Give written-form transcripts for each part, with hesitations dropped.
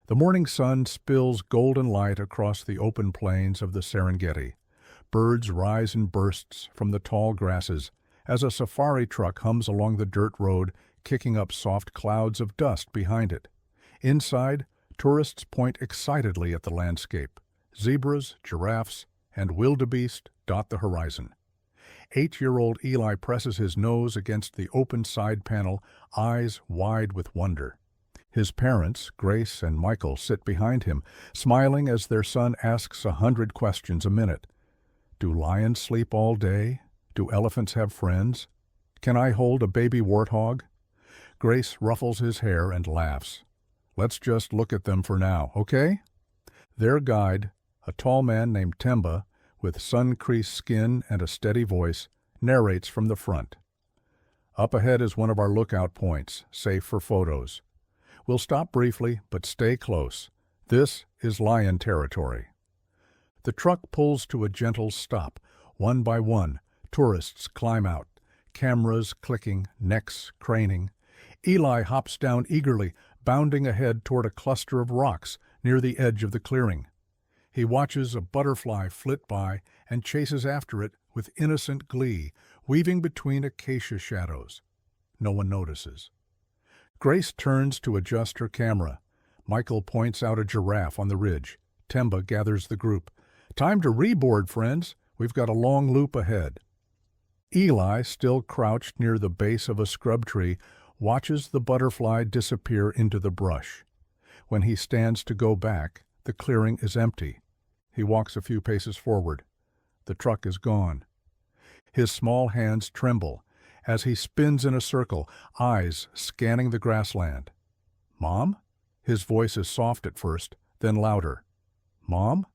The morning sun spills golden light across the open plains of the Serengeti. Birds rise in bursts from the tall grasses as a safari truck hums along the dirt road, kicking up soft clouds of dust behind it. Inside, tourists point excitedly at the landscape. Zebras, giraffes, and wildebeest dot the horizon. 8-year-old Eli presses his nose against the open side panel, eyes wide with wonder. His parents, Grace and Michael, sit behind him, smiling as their son asks 100 questions a minute. Do lions sleep all day? Do elephants have friends? Can I hold a baby warthog? Grace ruffles his hair and laughs. Let's just look at them for now, okay? Their guide, a tall man named Temba, with sun-creased skin and a steady voice, narrates from the front. Up ahead is one of our lookout points, safe for photos. We'll stop briefly, but stay close. This is lion territory. The truck pulls to a gentle stop. One by one, tourists climb out, cameras clicking, necks craning. Eli hops down eagerly, bounding ahead toward a cluster of rocks near the edge of the clearing. He watches a butterfly flit by and chases after it with innocent glee, weaving between acacia shadows. No one notices. Grace turns to adjust her camera. Michael points out a giraffe on the ridge. Temba gathers the group. Time to reboard, friends. We've got a long loop ahead. Eli, still crouched near the base of a scrub tree, watches the butterfly disappear into the brush. When he stands to go back, the clearing is empty. He walks a few paces forward. The truck is gone. His small hands tremble as he spins in a circle, eyes scanning the grassland. Mom? His voice is soft at first, then louder. Mom?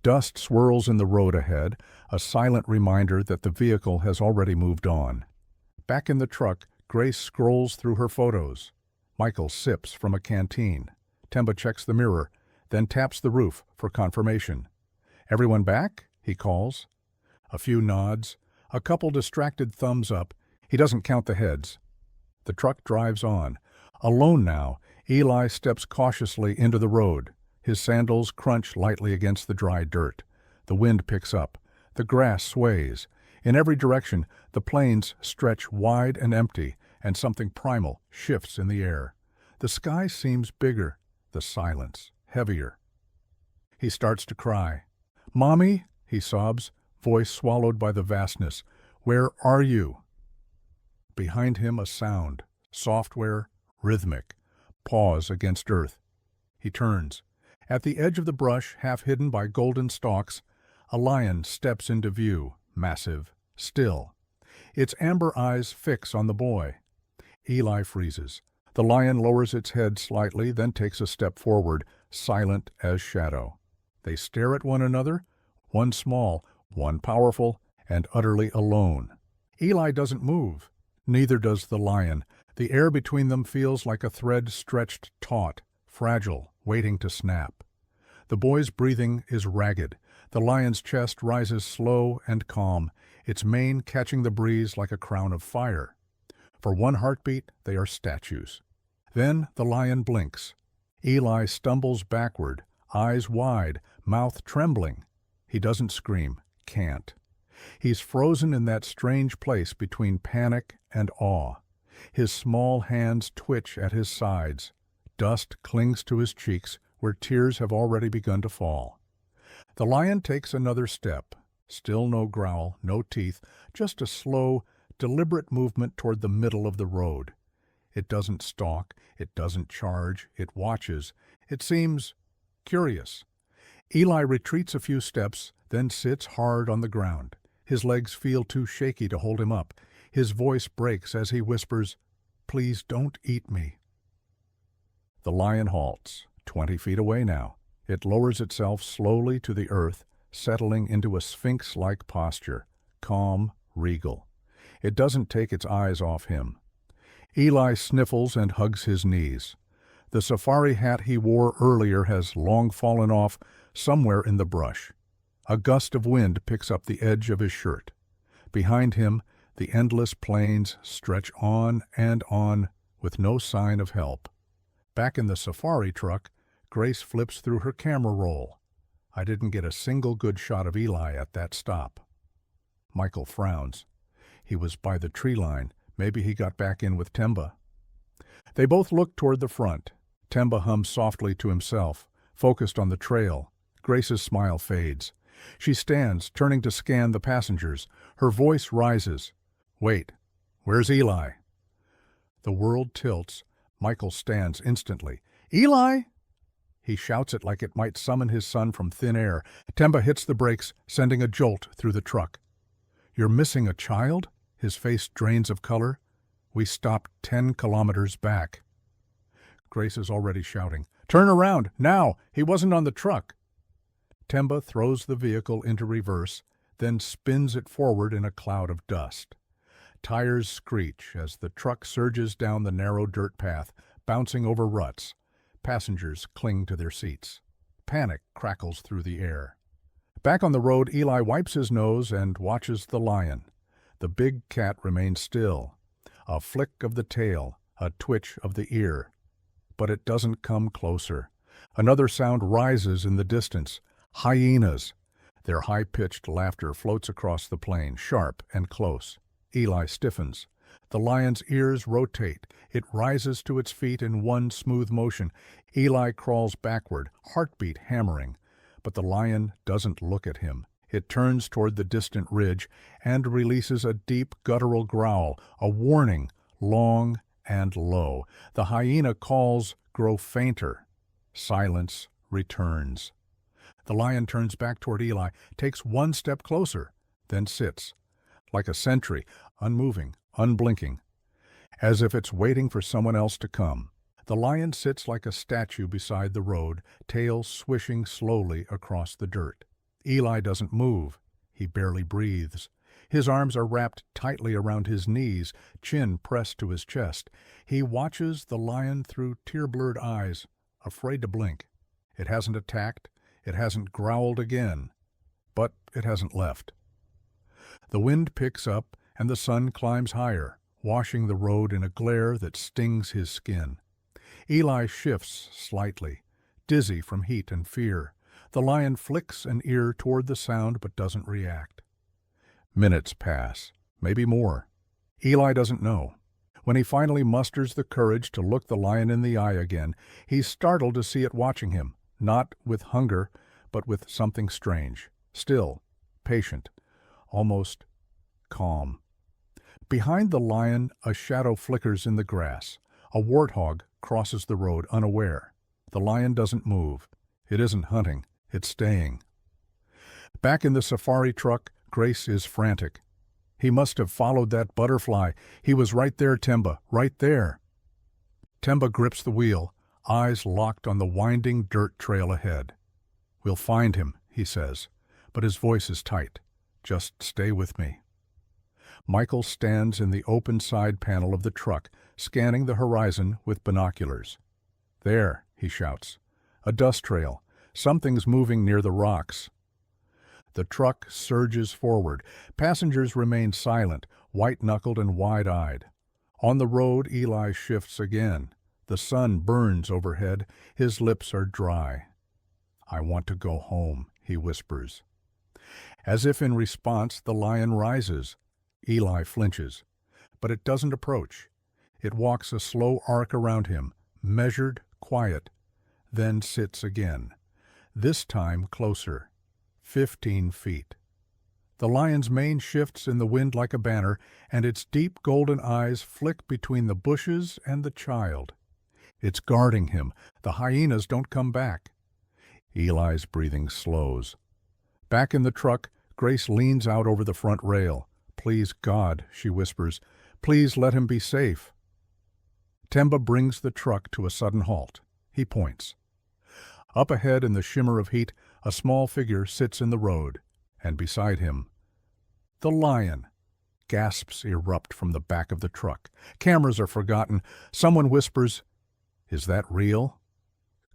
Dust swirls in the road ahead, a silent reminder that the vehicle has already moved on. Back in the truck, Grace scrolls through her photos. Michael sips from a canteen. Temba checks the mirror, then taps the roof for confirmation. Everyone back? He calls. A few nods, a couple distracted thumbs up. He doesn't count the heads. The truck drives on. Alone now, Eli steps cautiously into the road. His sandals crunch lightly against the dry dirt. The wind picks up. The grass sways. In every direction, the plains stretch wide and empty, and something primal shifts in the air. The sky seems bigger, the silence heavier. He starts to cry. Mommy, he sobs, voice swallowed by the vastness. Where are you? Behind him a sound, software, rhythmic, pause against earth. He turns. At the edge of the brush, half hidden by golden stalks, a lion steps into view, massive, still. Its amber eyes fix on the boy. Eli freezes. The lion lowers its head slightly, then takes a step forward, silent as shadow. They stare at one another, one small, one powerful, and utterly alone. Eli doesn't move. Neither does the lion. The air between them feels like a thread stretched taut, fragile, waiting to snap. The boy's breathing is ragged. The lion's chest rises slow and calm, its mane catching the breeze like a crown of fire. For one heartbeat, they are statues. Then the lion blinks. Eli stumbles backward, eyes wide, mouth trembling. He doesn't scream, can't. He's frozen in that strange place between panic and awe. His small hands twitch at his sides. Dust clings to his cheeks where tears have already begun to fall. The lion takes another step. Still no growl, no teeth, just a slow, deliberate movement toward the middle of the road. It doesn't stalk, it doesn't charge, it watches. It seems curious. Eli retreats a few steps, then sits hard on the ground. His legs feel too shaky to hold him up. His voice breaks as he whispers, "Please don't eat me." The lion halts, 20 feet away now. It lowers itself slowly to the earth, settling into a sphinx-like posture, calm, regal. It doesn't take its eyes off him. Eli sniffles and hugs his knees. The safari hat he wore earlier has long fallen off somewhere in the brush. A gust of wind picks up the edge of his shirt. Behind him, the endless plains stretch on and on with no sign of help. Back in the safari truck, Grace flips through her camera roll. I didn't get a single good shot of Eli at that stop. Michael frowns. He was by the tree line. Maybe he got back in with Temba. They both look toward the front. Temba hums softly to himself, focused on the trail. Grace's smile fades. She stands, turning to scan the passengers. Her voice rises. Wait, where's Eli? The world tilts. Michael stands instantly. Eli! He shouts it like it might summon his son from thin air. Temba hits the brakes, sending a jolt through the truck. You're missing a child? His face drains of color. We stopped 10 kilometers back. Grace is already shouting. Turn around, now! He wasn't on the truck. Temba throws the vehicle into reverse, then spins it forward in a cloud of dust. Tires screech as the truck surges down the narrow dirt path, bouncing over ruts. Passengers cling to their seats. Panic crackles through the air. Back on the road, Eli wipes his nose and watches the lion. The big cat remains still. A flick of the tail, a twitch of the ear. But it doesn't come closer. Another sound rises in the distance. Hyenas. Their high-pitched laughter floats across the plain, sharp and close. Eli stiffens. The lion's ears rotate. It rises to its feet in one smooth motion. Eli crawls backward, heartbeat hammering. But the lion doesn't look at him. It turns toward the distant ridge and releases a deep guttural growl, a warning, long and low. The hyena calls grow fainter. Silence returns. The lion turns back toward Eli, takes one step closer, then sits, like a sentry, unmoving, unblinking, as if it's waiting for someone else to come. The lion sits like a statue beside the road, tail swishing slowly across the dirt. Eli doesn't move. He barely breathes. His arms are wrapped tightly around his knees, chin pressed to his chest. He watches the lion through tear-blurred eyes, afraid to blink. It hasn't attacked. It hasn't growled again. But it hasn't left. The wind picks up, and the sun climbs higher, washing the road in a glare that stings his skin. Eli shifts slightly, dizzy from heat and fear. The lion flicks an ear toward the sound but doesn't react. Minutes pass, maybe more. Eli doesn't know. When he finally musters the courage to look the lion in the eye again, he's startled to see it watching him, not with hunger, but with something strange. Still, patient, almost calm. Behind the lion, a shadow flickers in the grass. A warthog crosses the road unaware. The lion doesn't move. It isn't hunting. It's staying. Back in the safari truck, Grace is frantic. He must have followed that butterfly. He was right there, Temba, right there. Temba grips the wheel, eyes locked on the winding dirt trail ahead. We'll find him, he says, but his voice is tight. Just stay with me. Michael stands in the open side panel of the truck, scanning the horizon with binoculars. There, he shouts. A dust trail. Something's moving near the rocks. The truck surges forward. Passengers remain silent, white-knuckled and wide-eyed. On the road, Eli shifts again. The sun burns overhead. His lips are dry. I want to go home, he whispers. As if in response, the lion rises. Eli flinches. But it doesn't approach. It walks a slow arc around him, measured, quiet, then sits again. This time closer, 15 feet. The lion's mane shifts in the wind like a banner, and its deep golden eyes flick between the bushes and the child. It's guarding him. The hyenas don't come back. Eli's breathing slows. Back in the truck, Grace leans out over the front rail. Please, God, she whispers, please let him be safe. Temba brings the truck to a sudden halt. He points. Up ahead in the shimmer of heat, a small figure sits in the road, and beside him, the lion. Gasps erupt from the back of the truck. Cameras are forgotten. Someone whispers, "Is that real?"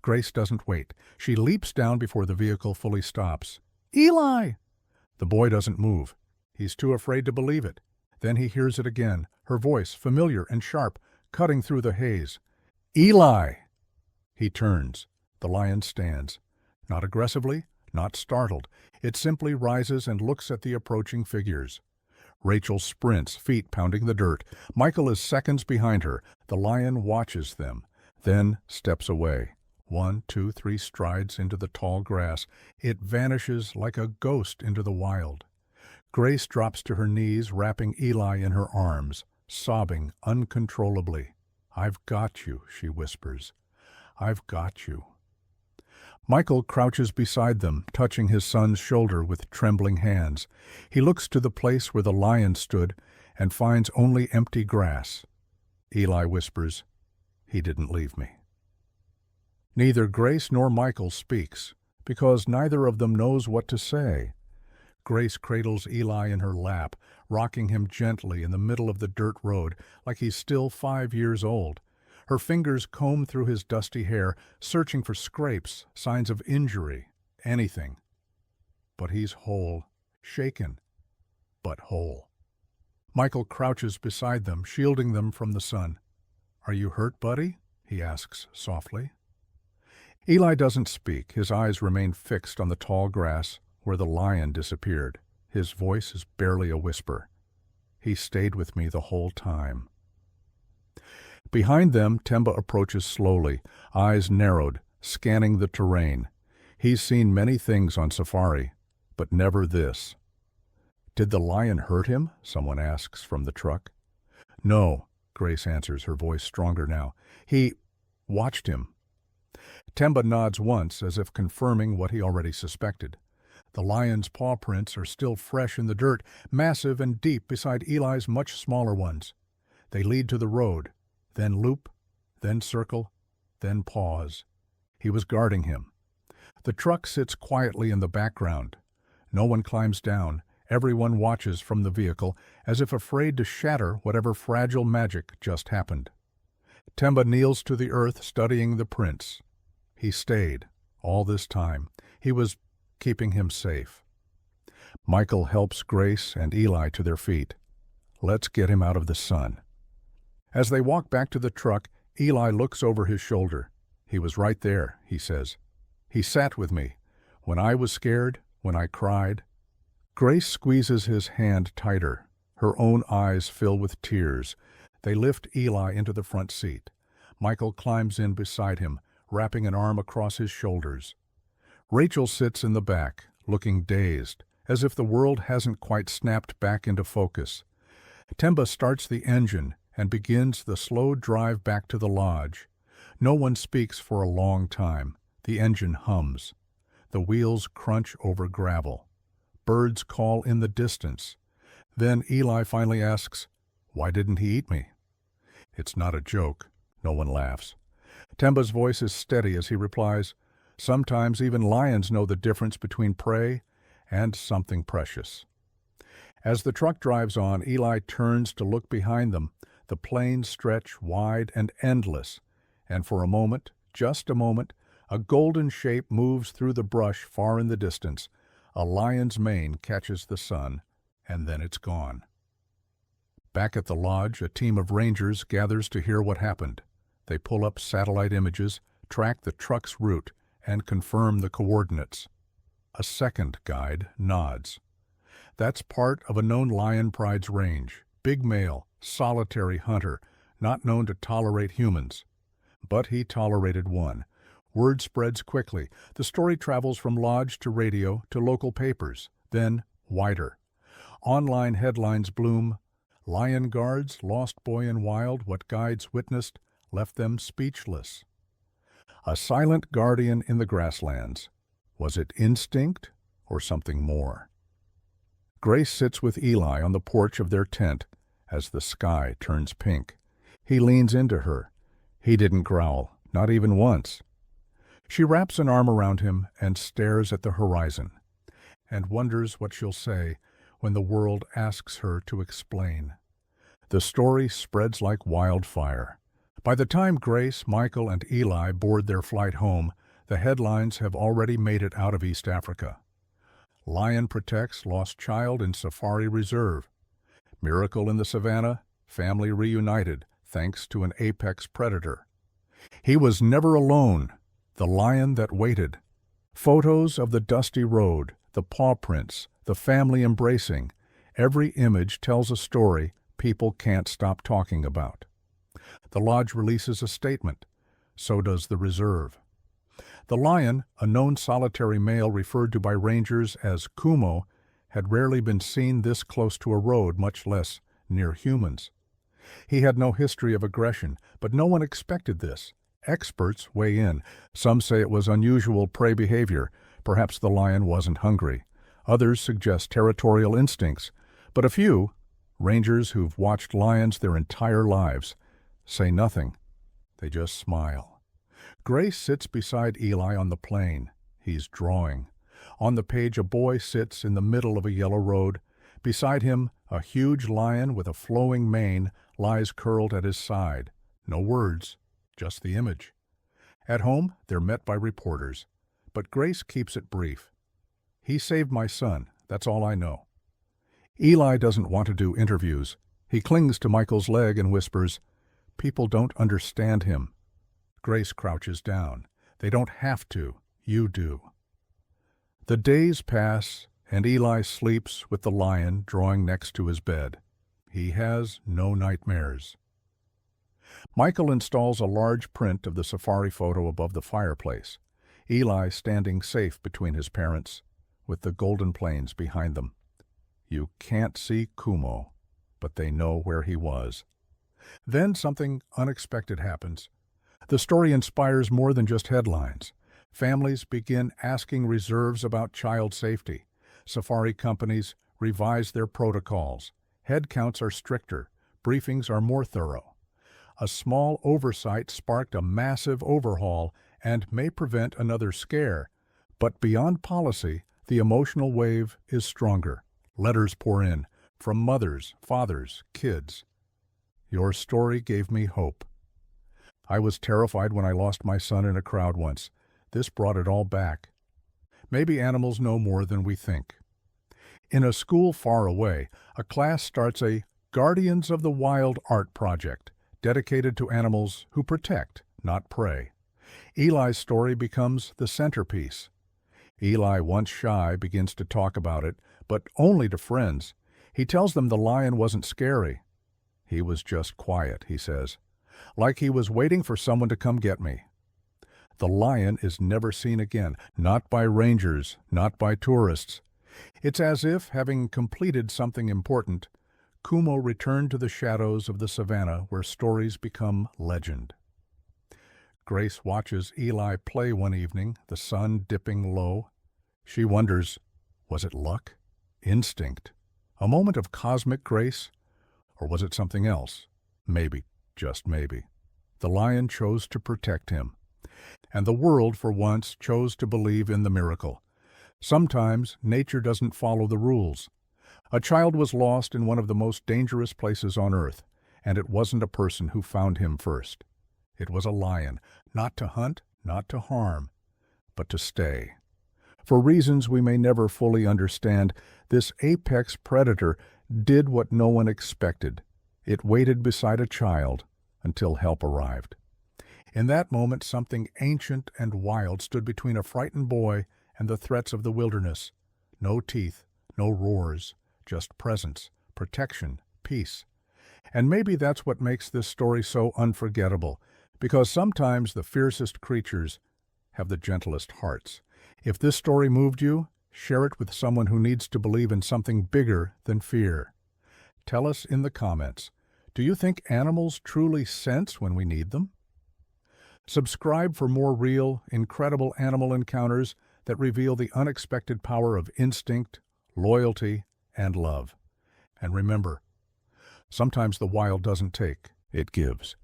Grace doesn't wait. She leaps down before the vehicle fully stops. "Eli!" The boy doesn't move. He's too afraid to believe it. Then he hears it again, her voice, familiar and sharp, cutting through the haze. "Eli!" He turns. The lion stands. Not aggressively, not startled. It simply rises and looks at the approaching figures. Rachel sprints, feet pounding the dirt. Michael is seconds behind her. The lion watches them, then steps away. 1, 2, 3 strides into the tall grass. It vanishes like a ghost into the wild. Grace drops to her knees, wrapping Eli in her arms, sobbing uncontrollably. "I've got you," she whispers. "I've got you." Michael crouches beside them, touching his son's shoulder with trembling hands. He looks to the place where the lion stood and finds only empty grass. Eli whispers, "He didn't leave me." Neither Grace nor Michael speaks, because neither of them knows what to say. Grace cradles Eli in her lap, rocking him gently in the middle of the dirt road like he's still 5 years old. Her fingers comb through his dusty hair, searching for scrapes, signs of injury, anything. But he's whole, shaken, but whole. Michael crouches beside them, shielding them from the sun. "Are you hurt, buddy?" he asks softly. Eli doesn't speak. His eyes remain fixed on the tall grass where the lion disappeared. His voice is barely a whisper. "He stayed with me the whole time." Behind them, Temba approaches slowly, eyes narrowed, scanning the terrain. He's seen many things on safari, but never this. "Did the lion hurt him?" someone asks from the truck. "No," Grace answers, her voice stronger now. "He watched him." Temba nods once, as if confirming what he already suspected. The lion's paw prints are still fresh in the dirt, massive and deep beside Eli's much smaller ones. They lead to the road, then loop, then circle, then pause. He was guarding him. The truck sits quietly in the background. No one climbs down. Everyone watches from the vehicle, as if afraid to shatter whatever fragile magic just happened. Temba kneels to the earth, studying the prints. He stayed all this time. He was keeping him safe. Michael helps Grace and Eli to their feet. "Let's get him out of the sun." As they walk back to the truck, Eli looks over his shoulder. "He was right there," he says. "He sat with me. When I was scared, when I cried." Grace squeezes his hand tighter. Her own eyes fill with tears. They lift Eli into the front seat. Michael climbs in beside him, wrapping an arm across his shoulders. Rachel sits in the back, looking dazed, as if the world hasn't quite snapped back into focus. Temba starts the engine and begins the slow drive back to the lodge. No one speaks for a long time. The engine hums. The wheels crunch over gravel. Birds call in the distance. Then Eli finally asks, "Why didn't he eat me?" It's not a joke. No one laughs. Temba's voice is steady as he replies, "Sometimes even lions know the difference between prey and something precious." As the truck drives on, Eli turns to look behind them. The plains stretch wide and endless, and for a moment, just a moment, a golden shape moves through the brush far in the distance. A lion's mane catches the sun, and then it's gone. Back at the lodge, a team of rangers gathers to hear what happened. They pull up satellite images, track the truck's route, and confirm the coordinates. A second guide nods. That's part of a known lion pride's range. Big male, solitary hunter, not known to tolerate humans. But he tolerated one. Word spreads quickly. The story travels from lodge to radio to local papers, then wider. Online headlines bloom. Lion guards, lost boy in wild, what guides witnessed, left them speechless. A silent guardian in the grasslands. Was it instinct or something more? Grace sits with Eli on the porch of their tent as the sky turns pink. He leans into her. He didn't growl, not even once. She wraps an arm around him and stares at the horizon, and wonders what she'll say when the world asks her to explain. The story spreads like wildfire. By the time Grace, Michael, and Eli board their flight home, the headlines have already made it out of East Africa. Lion protects lost child in safari reserve. Miracle in the savannah, family reunited thanks to an apex predator. He was never alone, The Lion That Waited. Photos of the dusty road, the paw prints, the family embracing. Every image tells a story people can't stop talking about. The lodge releases a statement. So does the reserve. The lion, a known solitary male referred to by rangers as Kumo, had rarely been seen this close to a road, much less near humans. He had no history of aggression, but no one expected this. Experts weigh in. Some say it was unusual prey behavior. Perhaps the lion wasn't hungry. Others suggest territorial instincts. But a few, rangers who've watched lions their entire lives, say nothing. They just smile. Grace sits beside Eli on the plain. He's drawing. On the page, a boy sits in the middle of a yellow road. Beside him, a huge lion with a flowing mane lies curled at his side. No words, just the image. At home, they're met by reporters. But Grace keeps it brief. He saved my son, that's all I know. Eli doesn't want to do interviews. He clings to Michael's leg and whispers, "People don't understand him." Grace crouches down. They don't have to. You do. The days pass, and Eli sleeps with the lion drawing next to his bed. He has no nightmares. Michael installs a large print of the safari photo above the fireplace. Eli standing safe between his parents, with the golden plains behind them. You can't see Kumo, but they know where he was. Then something unexpected happens. The story inspires more than just headlines. Families begin asking reserves about child safety. Safari companies revise their protocols. Head counts are stricter. Briefings are more thorough. A small oversight sparked a massive overhaul and may prevent another scare. But beyond policy, the emotional wave is stronger. Letters pour in, from mothers, fathers, kids. Your story gave me hope. I was terrified when I lost my son in a crowd once. This brought it all back. Maybe animals know more than we think. In a school far away, a class starts a Guardians of the Wild art project, dedicated to animals who protect, not prey. Eli's story becomes the centerpiece. Eli, once shy, begins to talk about it, but only to friends. He tells them the lion wasn't scary. He was just quiet, he says, like he was waiting for someone to come get me. The lion is never seen again, not by rangers, not by tourists. It's as if, having completed something important, Kumo returned to the shadows of the savannah where stories become legend. Grace watches Eli play one evening, the sun dipping low. She wonders, was it luck? Instinct? A moment of cosmic grace? Or was it something else? Maybe, just maybe. The lion chose to protect him. And the world, for once, chose to believe in the miracle. Sometimes nature doesn't follow the rules. A child was lost in one of the most dangerous places on earth, and it wasn't a person who found him first. It was a lion, not to hunt, not to harm, but to stay. For reasons we may never fully understand, this apex predator did what no one expected. It waited beside a child until help arrived. In that moment, something ancient and wild stood between a frightened boy and the threats of the wilderness. No teeth, no roars, just presence, protection, peace. And maybe that's what makes this story so unforgettable, because sometimes the fiercest creatures have the gentlest hearts. If this story moved you, share it with someone who needs to believe in something bigger than fear. Tell us in the comments, do you think animals truly sense when we need them? Subscribe for more real, incredible animal encounters that reveal the unexpected power of instinct, loyalty, and love. And remember, sometimes the wild doesn't take, it gives.